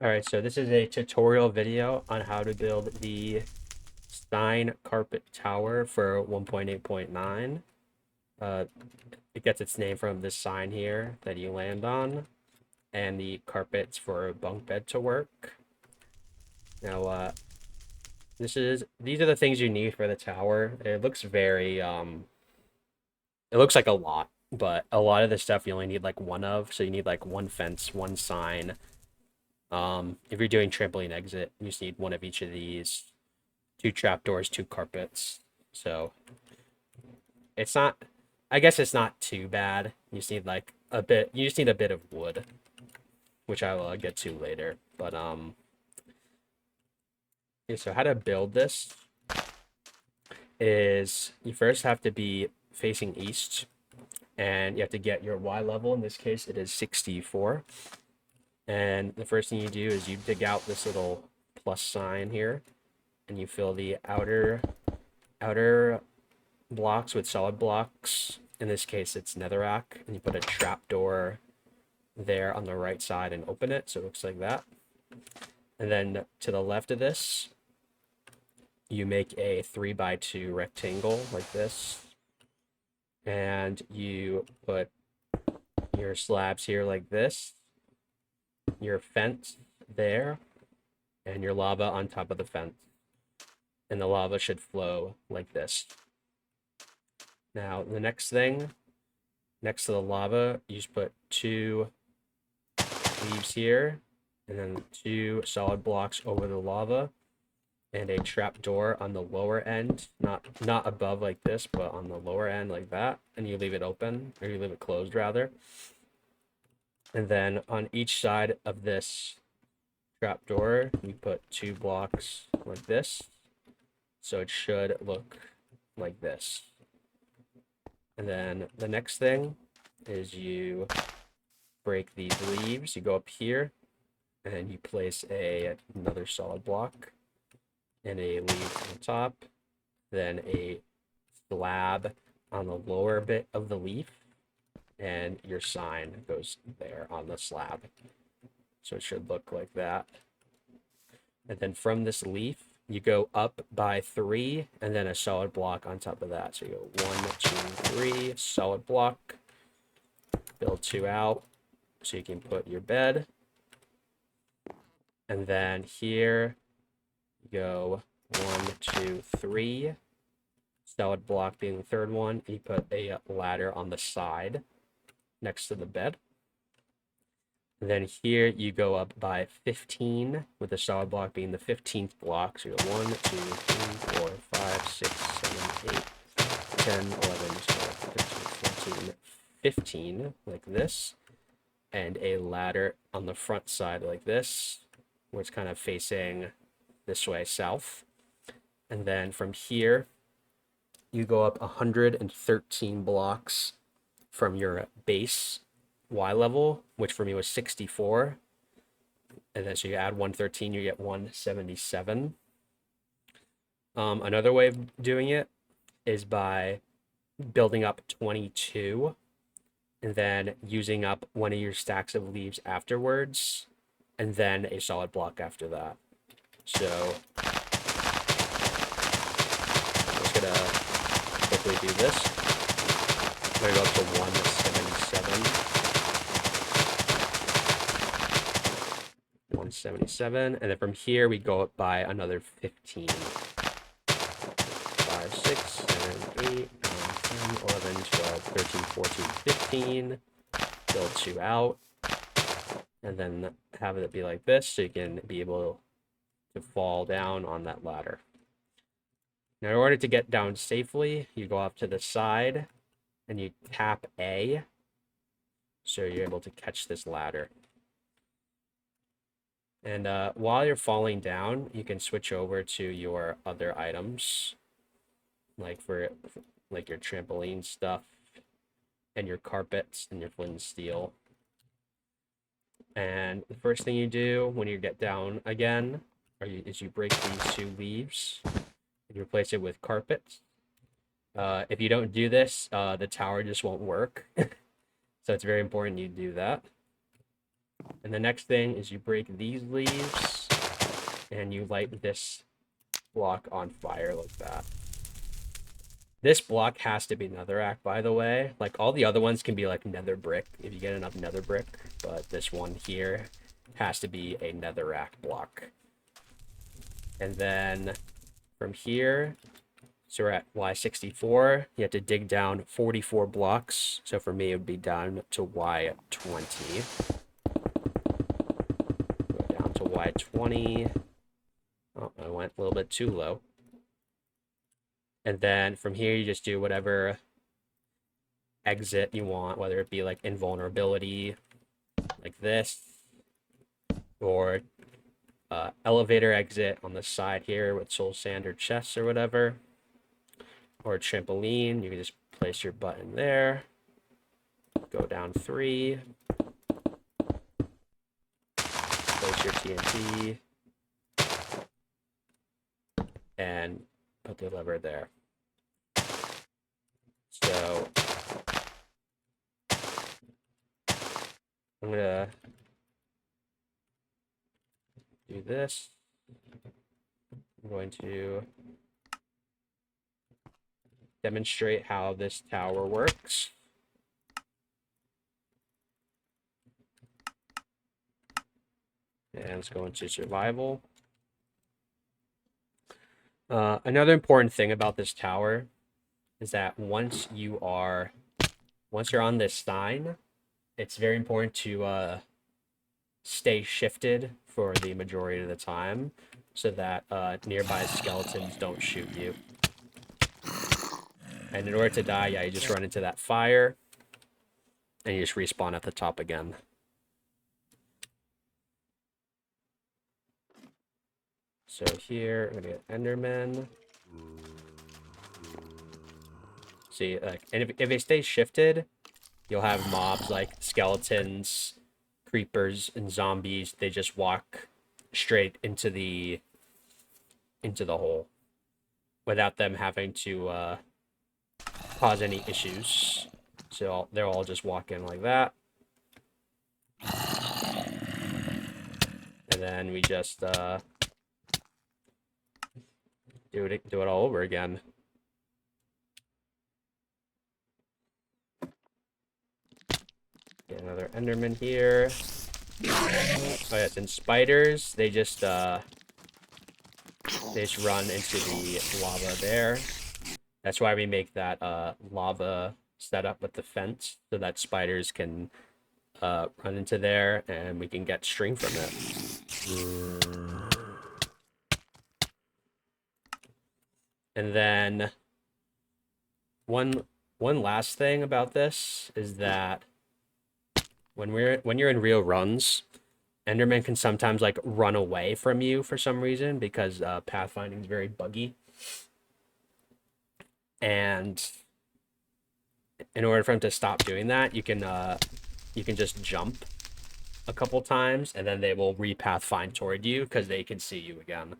Alright, so this is a tutorial video on how to build the Stein Carpet Tower for 1.8.9. Uh, it gets its name from this sign here that you land on, and the carpets for a bunk bed to work. Now, these are the things you need for the tower. It looks it looks like a lot, but a lot of the stuff you only need like one of, so you need like one fence, one sign. If you're doing trampoline exit, you just need one of each of these, two trapdoors, two carpets. So it's not, I guess it's not too bad. You just need like a bit, you just need a bit of wood, which I will get to later. But okay, so how to build this is you first have to be facing east, and you have to get your Y level. In this case, it is 64. And the first thing you do is you dig out this little plus sign here, and you fill the outer blocks with solid blocks. In this case, it's netherrack, and you put a trapdoor there on the right side and open it, so it looks like that. And then to the left of this, you make a 3x2 rectangle like this, and you put your slabs here like this, your fence there, and your lava on top of the fence. And the lava should flow like this. Now, the next thing, next to the lava, you just put two leaves here, and then two solid blocks over the lava, and a trap door on the lower end, not above like this, but on the lower end like that, and you leave it open, or you leave it closed rather. And then on each side of this trap door, you put two blocks like this, so it should look like this. And then the next thing is you break these leaves. You go up here, and you place another solid block and a leaf on the top, then a slab on the lower bit of the leaf, and your sign goes there on the slab. So it should look like that. And then from this leaf, you go up by 3, and then a solid block on top of that. So you go 1, 2, 3, solid block, build 2 out, so you can put your bed. And then here, you go 1, 2, 3, solid block being the third one, and you put a ladder on the side next to the bed. And then here you go up by 15, with the solid block being the 15th block. So you go 1, 2, 3, 4, 5, 6, 7, 8, 10, 11, 12, 13, 14, 15, like this. And a ladder on the front side like this, where it's kind of facing this way, south. And then from here, you go up 113 blocks from your base Y level, which for me was 64. And then so you add 113, you get 177. Another way of doing it is by building up 22 and then using up one of your stacks of leaves afterwards, and then a solid block after that. So I'm just gonna quickly do this. I'm gonna go up to 177. 177, and then from here we go up by another 15. 5, 6, 7, 8, 9, 10, 11, 12, 13, 14, 15. Build 2 out, and then have it be like this, so you can be able to fall down on that ladder. Now, in order to get down safely, you go off to the side, and you tap A, so you're able to catch this ladder. And while you're falling down, you can switch over to your other items, like for like your trampoline stuff and your carpets and your flint and steel. And the first thing you do when you get down again is you break these 2 leaves and you replace it with carpets. If you don't do this, the tower just won't work. So it's very important you do that. And the next thing is you break these leaves and you light this block on fire like that. This block has to be netherrack, by the way. Like, all the other ones can be like nether brick if you get enough nether brick, but this one here has to be a netherrack block. And then from here, so we're at Y64, you have to dig down 44 blocks. So for me, it would be down to Y20. Go down to Y20. Oh, I went a little bit too low. And then from here, you just do whatever exit you want, whether it be like invulnerability, like this, or elevator exit on the side here with soul sand or chests or whatever, or a trampoline. You can just place your button there, go down 3, place your TNT, and put the lever there. So I'm gonna do this. I'm going to demonstrate how this tower works. And let's go into survival. Another important thing about this tower is that once you're on this sign, it's very important to stay shifted for the majority of the time so that nearby skeletons don't shoot you. And in order to die, yeah, you just run into that fire and you just respawn at the top again. So here, I'm gonna get Enderman. See, like, and if they stay shifted, you'll have mobs like skeletons, creepers, and zombies. They just walk straight into the hole without them having to cause any issues. So they'll all just walk in like that. And then we just do it all over again. Get another Enderman here. Oh yes, and spiders, they just run into the lava there. That's why we make that lava setup with the fence, so that spiders can run into there and we can get string from it. And then one last thing about this is that when you're in real runs, Enderman can sometimes like run away from you for some reason because pathfinding is very buggy. And in order for him to stop doing that, you can just jump a couple times and then they will re-pathfind toward you because they can see you again.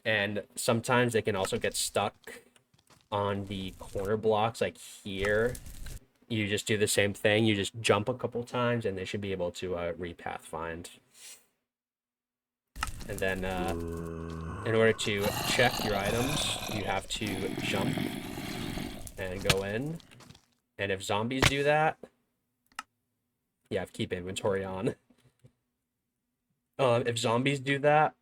And sometimes they can also get stuck on the corner blocks, like here. You just do the same thing. You just jump a couple times, and they should be able to re-pathfind. And then, in order to check your items, you have to jump and go in. And if zombies do that, you have to keep inventory on. If zombies do that,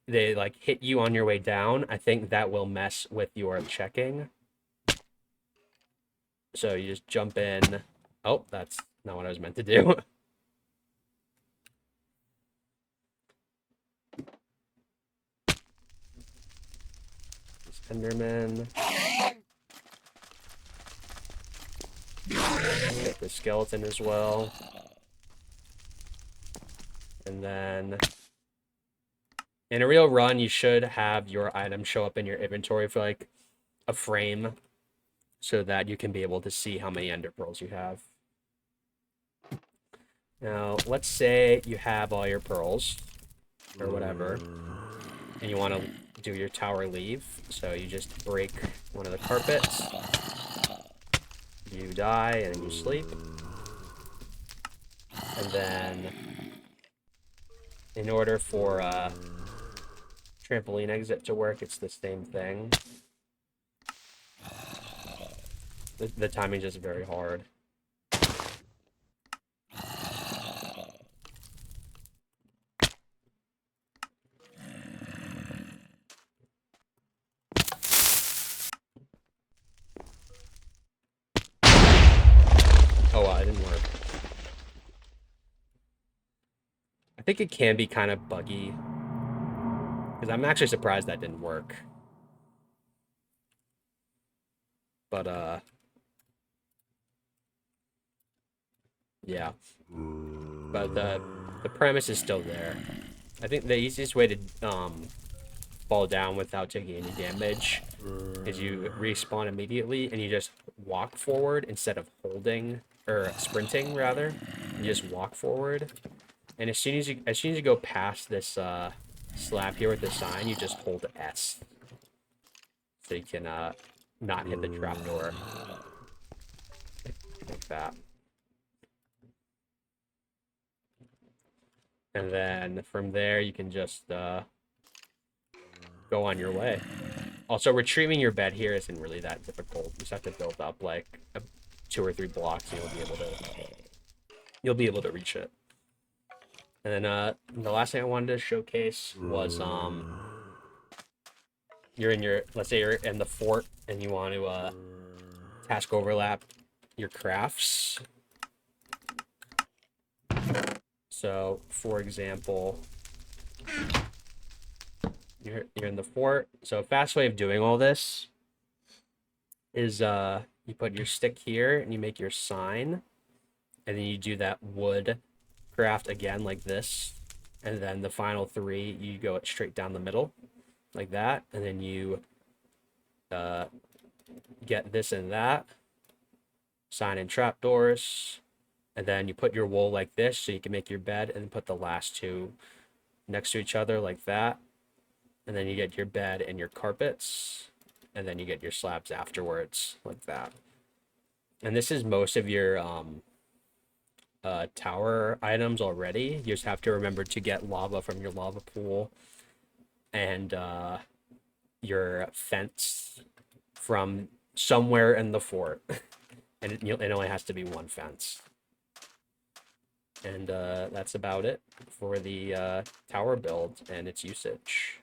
they like hit you on your way down. I think that will mess with your checking. So you just jump in. Oh, that's not what I was meant to do. Enderman. Get the skeleton as well. And then in a real run, you should have your items show up in your inventory for like a frame so that you can be able to see how many ender pearls you have. Now, let's say you have all your pearls or whatever, and you want to do your tower leave. So you just break one of the carpets, you die, and you sleep. And then in order for trampoline exit to work, it's the same thing. The timing is just very hard. Oh, wow, it didn't work. I think it can be kind of buggy. Because I'm actually surprised that didn't work. But, yeah. But the premise is still there. I think the easiest way to fall down without taking any damage is you respawn immediately and you just walk forward instead of holding or sprinting rather. You just walk forward, and as soon as you go past this slab here with the sign, you just hold S so you can not hit the trapdoor like that. And then from there you can just go on your way. Also, retrieving your bed here isn't really that difficult. You just have to build up like 2 or 3 blocks, and you'll be able to reach it. And then the last thing I wanted to showcase was let's say you're in the fort and you want to task overlap your crafts. So, for example, you're in the fort. So a fast way of doing all this is you put your stick here and you make your sign, and then you do that wood craft again like this, and then the final 3 you go straight down the middle like that, and then you get this and that, sign and trapdoors, and then you put your wool like this so you can make your bed, and put the last 2 next to each other like that, and then you get your bed and your carpets, and then you get your slabs afterwards like that. And this is most of your tower items already. You just have to remember to get lava from your lava pool, and your fence from somewhere in the fort. And it only has to be 1 fence. And that's about it for the tower build and its usage.